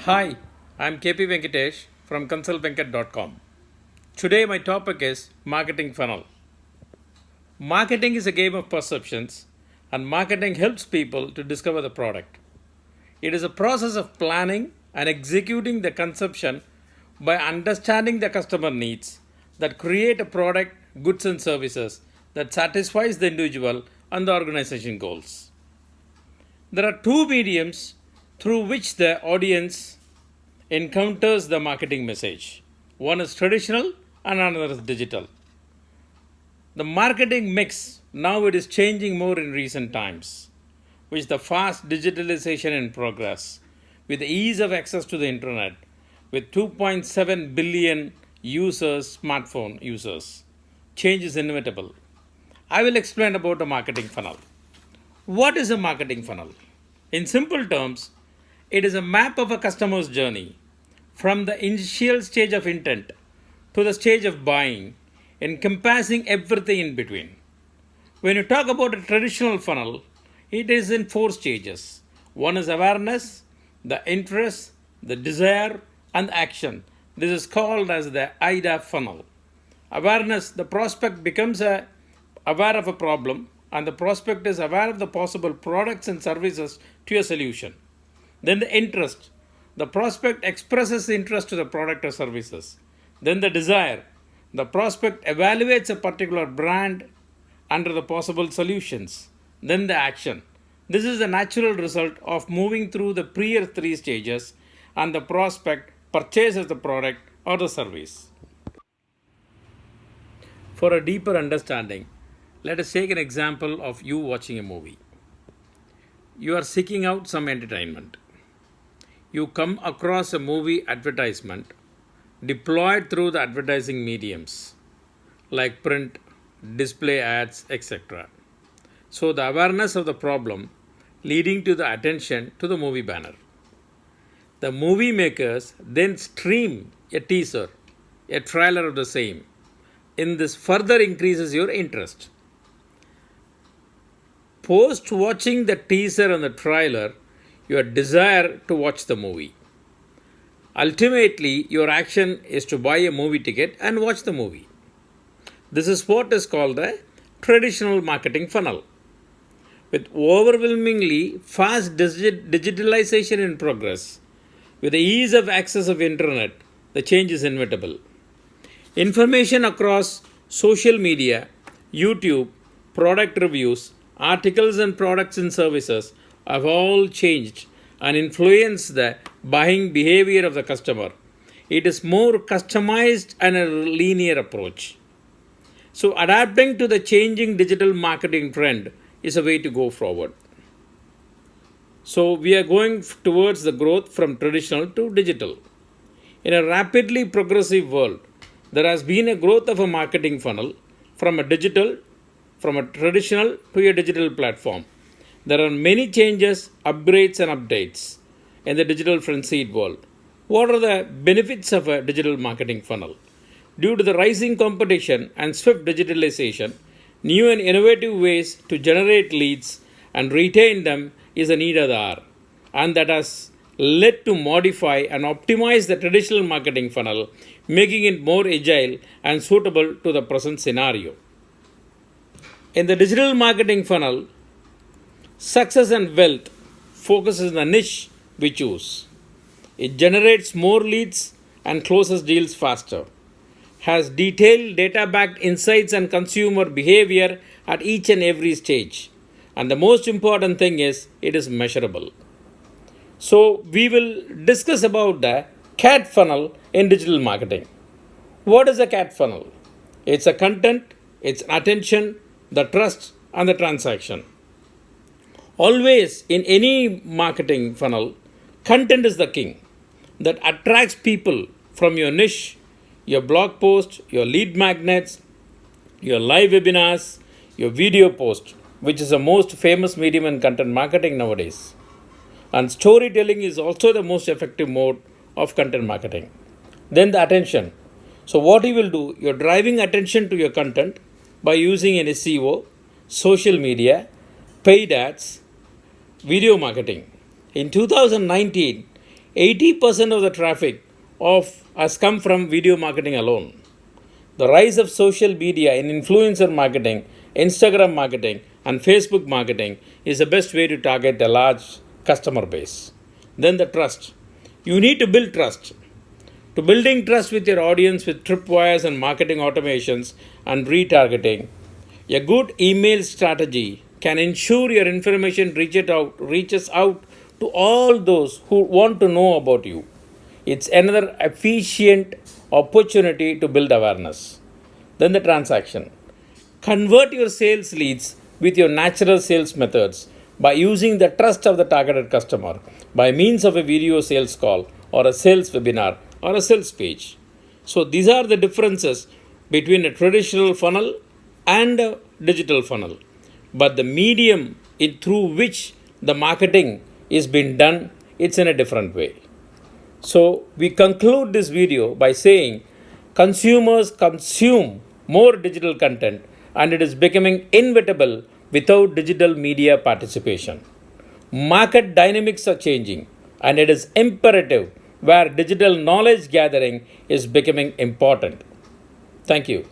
Hi, I'm KP Venkatesh from consultvenkat.com. Today my topic is marketing funnel. Marketing is a game of perceptions and marketing helps people to discover the product. It is a process of planning and executing the conception by understanding the customer needs that create a product, goods and services that satisfies the individual and the organization goals. There are two mediums through which the audience encounters the marketing message. One is traditional and another is digital. The marketing mix now it is changing more in recent times, with the fast digitalization in progress, with the ease of access to the internet, with 2.7 billion users, smartphone users. Change is inevitable. I will explain about a marketing funnel. What is a marketing funnel? In simple terms, it is a map of a customer's journey from the initial stage of intent to the stage of buying, encompassing everything in between. When you talk about a traditional funnel, it is in four stages. One is awareness, the interest, the desire, and action. This is called as the IDA funnel. Awareness, the prospect becomes aware of a problem, and the prospect is aware of the possible products and services to a solution. Then the interest, the prospect expresses interest to the product or services. Then the desire, the prospect evaluates a particular brand under the possible solutions. Then the action. This is a natural result of moving through the prior three stages, and the prospect purchases the product or the service. For a deeper understanding, let us take an example of you watching a movie. You are seeking out some entertainment. You come across a movie advertisement deployed through the advertising mediums like print, display ads, etc. So, the awareness of the problem leading to the attention to the movie banner. The movie makers then stream a teaser, a trailer of the same. In this further increases your interest. Post watching the teaser and the trailer, your desire to watch the movie. Ultimately, your action is to buy a movie ticket and watch the movie. This is what is called the traditional marketing funnel. With overwhelmingly fast digitalization in progress, with the ease of access of internet, the change is inevitable. Information across social media, YouTube, product reviews, articles and products and services have all changed and influenced the buying behavior of the customer. It is more customized and a linear approach. So, adapting to the changing digital marketing trend is a way to go forward. So, we are going towards the growth from traditional to digital. In a rapidly progressive world, there has been a growth of a marketing funnel from a traditional to a digital platform. There are many changes, upgrades, and updates in the digital frenzied world. What are the benefits of a digital marketing funnel? Due to the rising competition and swift digitalization, new and innovative ways to generate leads and retain them is a need of the hour, and that has led to modify and optimize the traditional marketing funnel, making it more agile and suitable to the present scenario. In the digital marketing funnel, success and wealth focuses on the niche we choose. It generates more leads and closes deals faster. Has detailed data-backed insights and consumer behavior at each and every stage. And the most important thing is it is measurable. So we will discuss about the CAT funnel in digital marketing. What is a CAT funnel? It's a content, it's attention, the trust, and the transaction. Always in any marketing funnel, content is the king that attracts people from your niche, your blog post, your lead magnets, your live webinars, your video post, which is the most famous medium in content marketing nowadays. And storytelling is also the most effective mode of content marketing. Then the attention. So what you will do, you're driving attention to your content by using an SEO, social media, paid ads, video marketing. In 2019, 80% of the traffic has come from video marketing alone. The rise of social media in influencer marketing, Instagram marketing, and Facebook marketing is the best way to target a large customer base. Then the trust. You need to build trust. To building trust with your audience with tripwires and marketing automations and retargeting, a good email strategy can ensure your information reaches out to all those who want to know about you. It's another efficient opportunity to build awareness. Then the transaction. Convert your sales leads with your natural sales methods by using the trust of the targeted customer by means of a video sales call or a sales webinar or a sales page. So these are the differences between a traditional funnel and a digital funnel. But the medium through which the marketing is being done, it's in a different way. So we conclude this video by saying consumers consume more digital content and it is becoming inevitable without digital media participation. Market dynamics are changing and it is imperative where digital knowledge gathering is becoming important. Thank you.